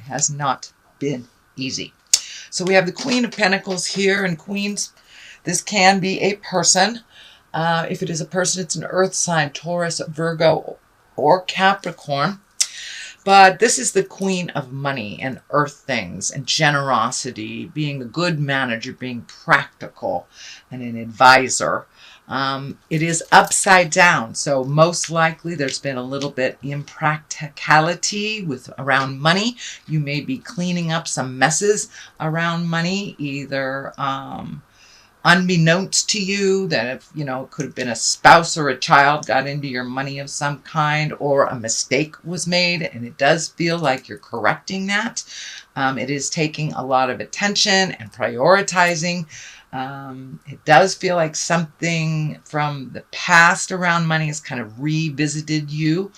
has not been easy. So we have the Queen of Pentacles here, and Queens, this can be a person. If it is a person, it's an earth sign, Taurus, Virgo, or Capricorn. But this is the Queen of money and earth things and generosity, being a good manager, being practical, and an advisor. It is upside down, so most likely there's been a little bit impracticality around money. You may be cleaning up some messes around money, either unbeknownst to you, that if, it could have been a spouse or a child got into your money of some kind, or a mistake was made, and it does feel like you're correcting that. It is taking a lot of attention and prioritizing. It does feel like something from the past around money has kind of revisited you.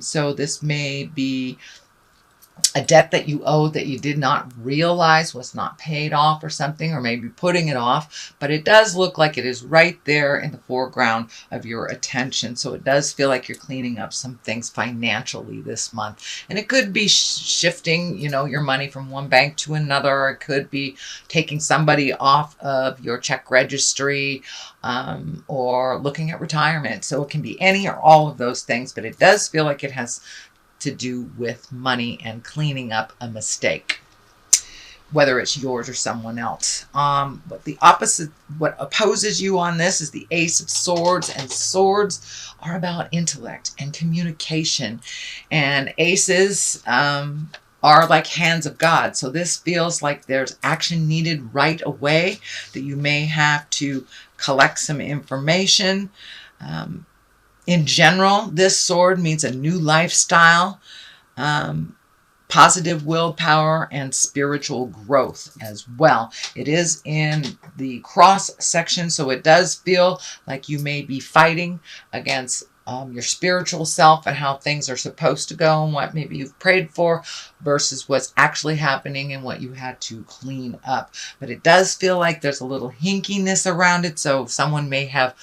So this may be a debt that you owe that you did not realize was not paid off or something, or maybe putting it off, but it does look like it is right there in the foreground of your attention. So it does feel like you're cleaning up some things financially this month, and it could be shifting, your money from one bank to another. It could be taking somebody off of your check registry, or looking at retirement. So it can be any or all of those things, but it does feel like it has to do with money and cleaning up a mistake, whether it's yours or someone else. But the opposite, what opposes you on this, is the Ace of Swords, and swords are about intellect and communication, and aces are like hands of God. So this feels like there's action needed right away, that you may have to collect some information. In general, this sword means a new lifestyle, positive willpower, and spiritual growth as well. It is in the cross section, so it does feel like you may be fighting against your spiritual self and how things are supposed to go, and what maybe you've prayed for versus what's actually happening and what you had to clean up. But it does feel like there's a little hinkiness around it. So someone may have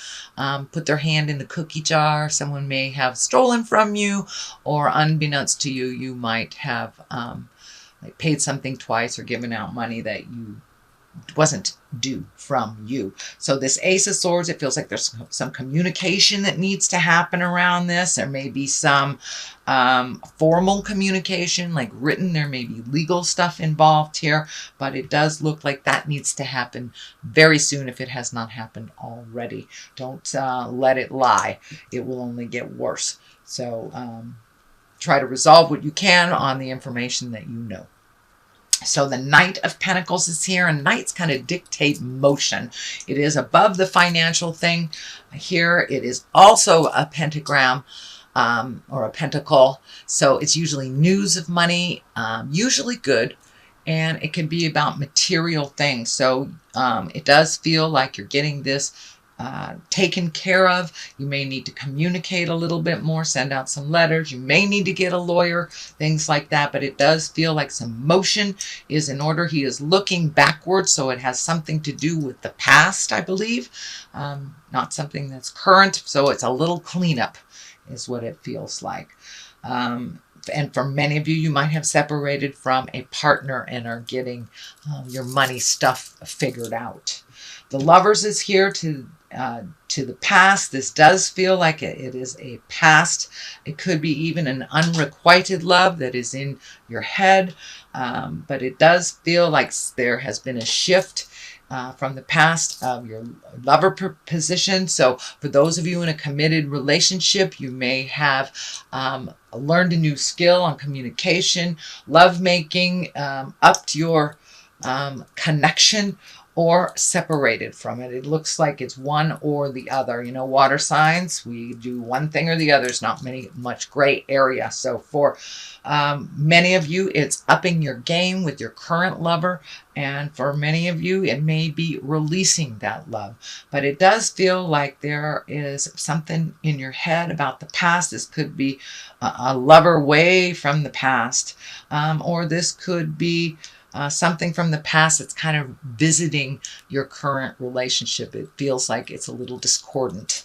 put their hand in the cookie jar, someone may have stolen from you, or unbeknownst to you, you might have paid something twice or given out money that you wasn't due from you. So this Ace of Swords, it feels like there's some communication that needs to happen around this. There may be some formal communication, like written. There may be legal stuff involved here, but it does look like that needs to happen very soon if it has not happened already. Don't let it lie. It will only get worse. So try to resolve what you can on the information that you know. So the Knight of Pentacles is here, and knights kind of dictate motion. It is above the financial thing. Here it is also a pentagram, or a pentacle. So it's usually news of money, usually good, and it can be about material things. So it does feel like you're getting this taken care of. You may need to communicate a little bit more, send out some letters. You may need to get a lawyer, things like that. But it does feel like some motion is in order. He is looking backwards, so it has something to do with the past, I believe. Not something that's current. So it's a little cleanup is what it feels like. And for many of you, you might have separated from a partner and are getting your money stuff figured out. The Lovers is here to the past. This does feel like it is a past. It could be even an unrequited love that is in your head. But it does feel like there has been a shift from the past of your lover position. So for those of you in a committed relationship, you may have learned a new skill on communication, lovemaking, upped your connection, or separated from it. It looks like it's one or the other. Water signs, we do one thing or the other. There's not much gray area. So for many of you, it's upping your game with your current lover. And for many of you, it may be releasing that love. But it does feel like there is something in your head about the past. This could be a lover way from the past. Or this could be something from the past that's kind of visiting your current relationship. It feels like it's a little discordant,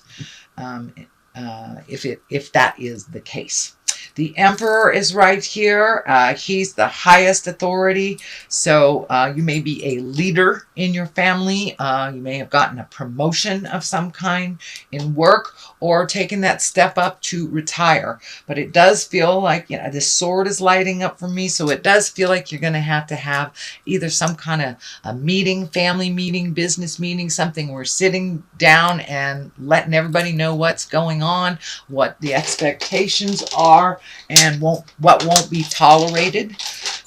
if that is the case. The Emperor is right here. He's the highest authority. So you may be a leader in your family. You may have gotten a promotion of some kind in work or taken that step up to retire. But it does feel like, this sword is lighting up for me. So it does feel like you're going to have either some kind of a meeting, family meeting, business meeting, something where sitting down and letting everybody know what's going on, what the expectations are, and what won't be tolerated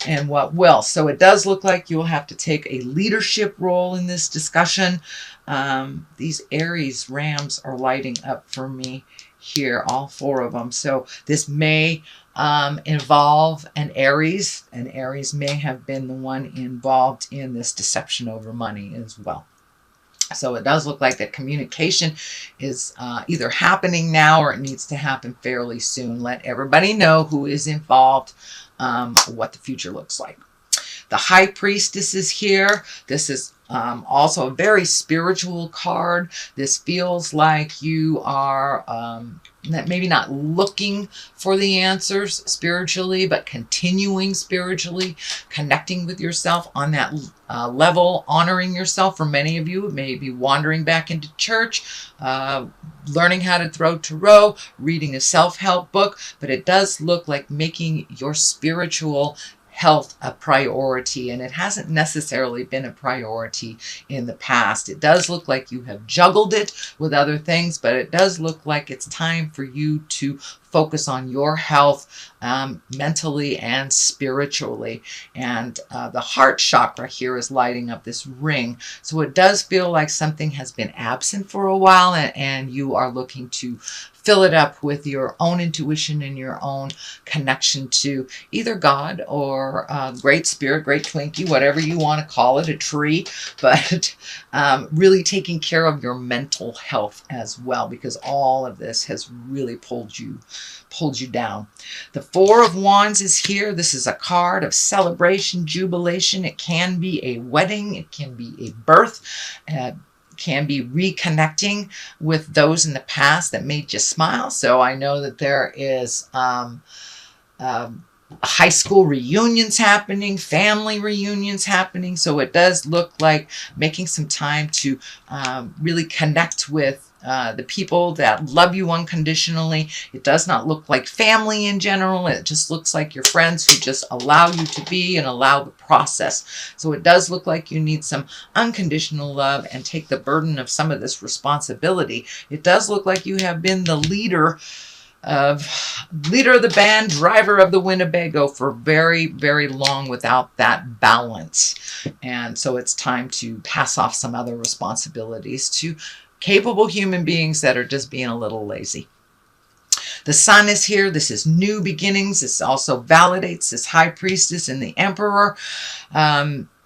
and what will. So it does look like you'll have to take a leadership role in this discussion. These Aries rams are lighting up for me here, all 4 of them. So this may involve an Aries. An Aries may have been the one involved in this deception over money as well. So it does look like that communication is either happening now or it needs to happen fairly soon. Let everybody know who is involved, what the future looks like. The High Priestess is here. This is also a very spiritual card. This feels like you are maybe not looking for the answers spiritually, but continuing spiritually, connecting with yourself on that level, honoring yourself. For many of you, it may be wandering back into church, learning how to throw tarot, reading a self-help book, but it does look like making your spiritual health a priority, and it hasn't necessarily been a priority in the past. It does look like you have juggled it with other things, but it does look like it's time for you to focus on your health mentally and spiritually. And the heart chakra here is lighting up this ring. So it does feel like something has been absent for a while, and you are looking to fill it up with your own intuition and your own connection to either God or Great Spirit, Great Twinkie, whatever you want to call it, a tree, but really taking care of your mental health as well, because all of this has really pulled you down. The 4 of Wands is here. This is a card of celebration, jubilation. It can be a wedding. It can be a birth. Can be reconnecting with those in the past that made you smile. So I know that there is high school reunions happening, family reunions happening. So it does look like making some time to really connect with the people that love you unconditionally. It does not look like family in general. It just looks like your friends who just allow you to be and allow the process. So it does look like you need some unconditional love and take the burden of some of this responsibility. It does look like you have been the leader of the band, driver of the Winnebago for very, very long without that balance. And so it's time to pass off some other responsibilities to capable human beings that are just being a little lazy. The Sun is here. This is new beginnings. This also validates this High Priestess and the Emperor.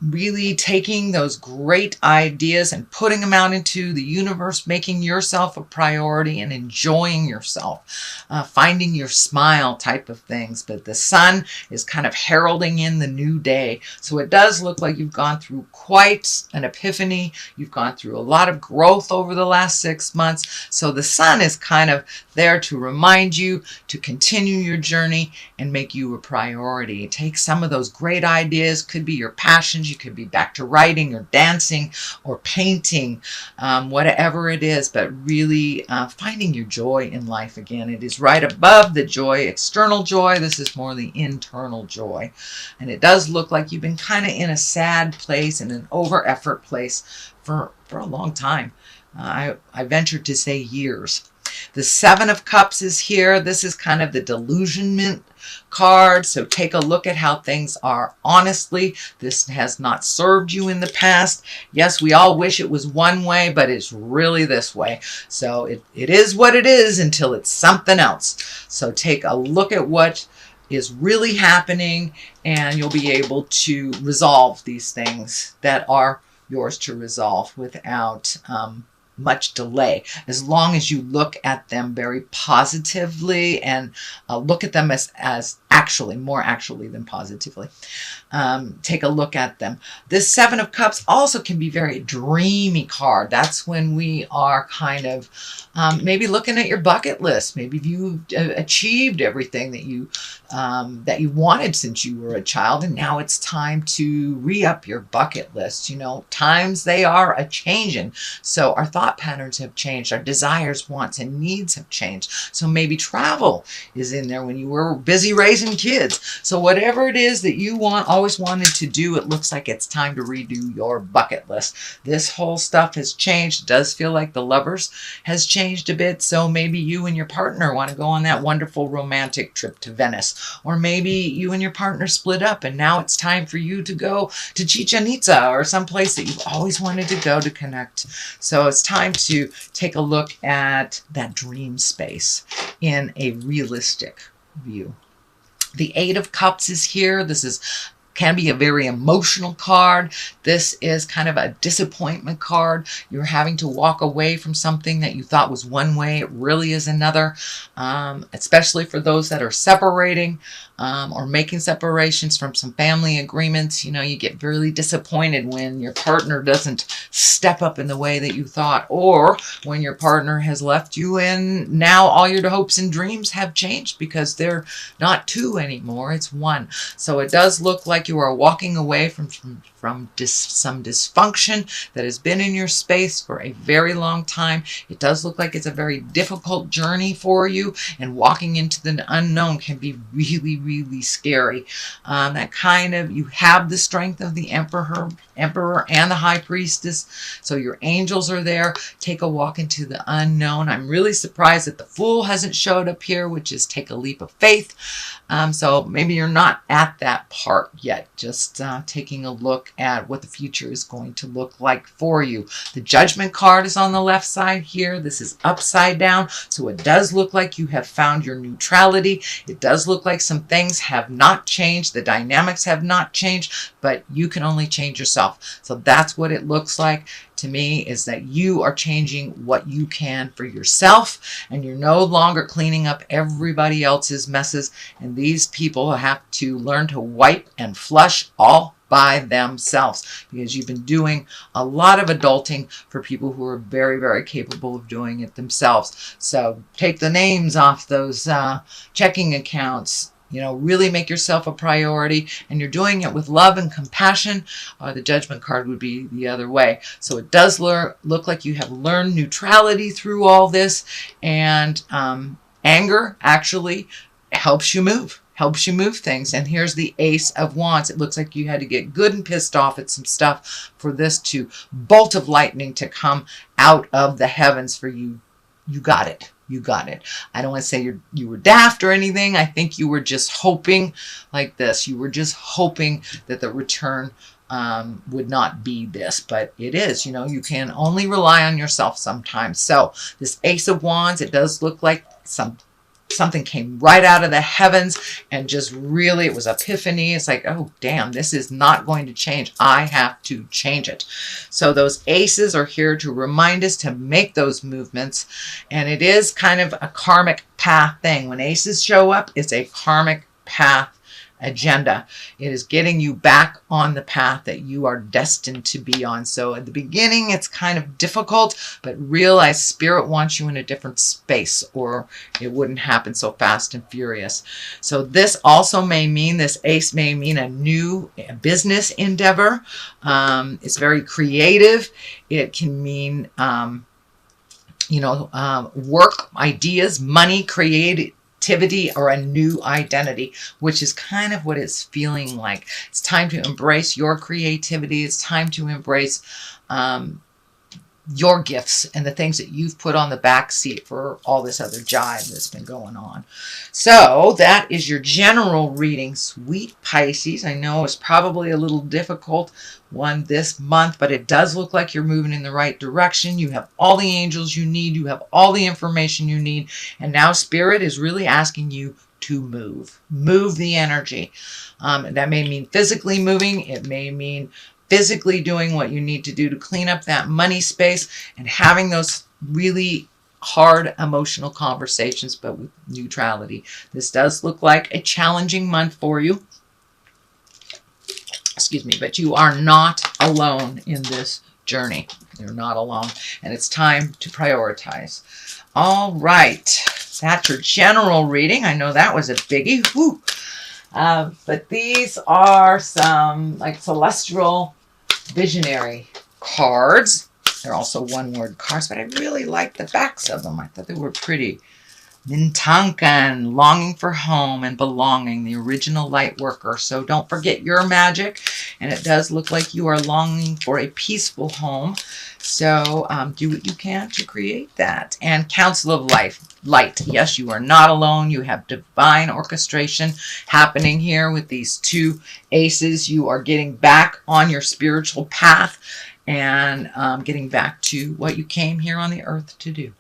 Really taking those great ideas and putting them out into the universe, making yourself a priority and enjoying yourself, finding your smile type of things. But the Sun is kind of heralding in the new day. So it does look like you've gone through quite an epiphany. You've gone through a lot of growth over the last 6 months. So the Sun is kind of there to remind you to continue your journey and make you a priority. Take some of those great ideas, could be your passions. You could be back to writing or dancing or painting, whatever it is, but really finding your joy in life again. It is right above the joy, external joy. This is more the internal joy. And it does look like you've been kind of in a sad place and an over effort place for a long time. I venture to say years. The 7 of Cups is here. This is kind of the delusionment card. So take a look at how things are. Honestly, this has not served you in the past. Yes, we all wish it was one way, but it's really this way. So it is what it is until it's something else. So take a look at what is really happening, and you'll be able to resolve these things that are yours to resolve without much delay, as long as you look at them very positively and look at them as actually, more actually than positively. Take a look at them. This Seven of Cups also can be very dreamy card. That's when we are kind of maybe looking at your bucket list. Maybe you've achieved everything that you wanted since you were a child, and now it's time to re-up your bucket list. You know, times they are a changing, so our thought patterns have changed, our desires, wants, and needs have changed. So maybe travel is in there when you were busy raising kids. So whatever it is that you always wanted to do, it looks like it's time to redo your bucket list. This whole stuff has changed. It does feel like the Lovers has changed a bit. So maybe you and your partner want to go on that wonderful romantic trip to Venice. Or maybe you and your partner split up and now it's time for you to go to Chichen Itza or someplace that you've always wanted to go to connect. So it's time to take a look at that dream space in a realistic view. The Eight of Cups is here. This can be a very emotional card. This is kind of a disappointment card. You're having to walk away from something that you thought was one way. It really is another, especially for those that are separating or making separations from some family agreements. You know, you get really disappointed when your partner doesn't step up in the way that you thought, or when your partner has left you and now all your hopes and dreams have changed because they're not two anymore, it's one. So it does look like you are walking away from some dysfunction that has been in your space for a very long time. It does look like it's a very difficult journey for you, and walking into the unknown can be really, really scary. That kind of, you have the strength of the Emperor and the High Priestess, so your angels are there. Take a walk into the unknown. I'm really surprised that the Fool hasn't showed up here, which is take a leap of faith. So maybe you're not at that part yet, just taking a look at what the future is going to look like for you. The Judgment card is on the left side here. This is upside down, so it does look like you have found your neutrality. It does look like some things have not changed. The dynamics have not changed, but you can only change yourself. So that's what it looks like to me, is that you are changing what you can for yourself, and you're no longer cleaning up everybody else's messes, and these people have to learn to wipe and flush all by themselves, because you've been doing a lot of adulting for people who are very, very capable of doing it themselves. So take the names off those checking accounts. You know, really make yourself a priority, and you're doing it with love and compassion. The Judgment card would be the other way. So it does look like you have learned neutrality through all this, and anger actually helps you move things. And here's the Ace of Wands. It looks like you had to get good and pissed off at some stuff for this to bolt of lightning to come out of the heavens for you. You got it. You got it. I don't want to say you were daft or anything. I think you were just hoping like this. You were just hoping that the return would not be this, but it is. You know, you can only rely on yourself sometimes. So this Ace of Wands, it does look like something came right out of the heavens, and just really, it was epiphany. It's like, oh damn, this is not going to change. I have to change it. So those aces are here to remind us to make those movements, and it is kind of a karmic path thing. When aces show up, it's a karmic path agenda. It is getting you back on the path that you are destined to be on. So at the beginning, it's kind of difficult, but realize Spirit wants you in a different space, or it wouldn't happen so fast and furious. So this also may mean, this ace may mean a new business endeavor. It's very creative. It can mean, work, ideas, money, creativity, or a new identity, which is kind of what it's feeling like. It's time to embrace your creativity. It's time to embrace your gifts and the things that you've put on the back seat for all this other jive that's been going on. So that is your general reading, sweet Pisces. I know it's probably a little difficult one this month, but it does look like you're moving in the right direction. You have all the angels you need. You have all the information you need. And now Spirit is really asking you to move the energy. That may mean physically moving. It may mean physically doing what you need to do to clean up that money space and having those really hard emotional conversations, but with neutrality. This does look like a challenging month for you. Excuse me, but you are not alone in this journey. You're not alone, and it's time to prioritize. All right, that's your general reading. I know that was a biggie. Whew. But these are some like celestial visionary cards. They're also one-word cards, but I really like the backs of them. I thought they were pretty. Mintankan, longing for home and belonging, the original light worker. So don't forget your magic. And it does look like you are longing for a peaceful home. So do what you can to create that. And Council of Light. Yes, you are not alone. You have divine orchestration happening here with these two aces. You are getting back on your spiritual path and getting back to what you came here on the earth to do.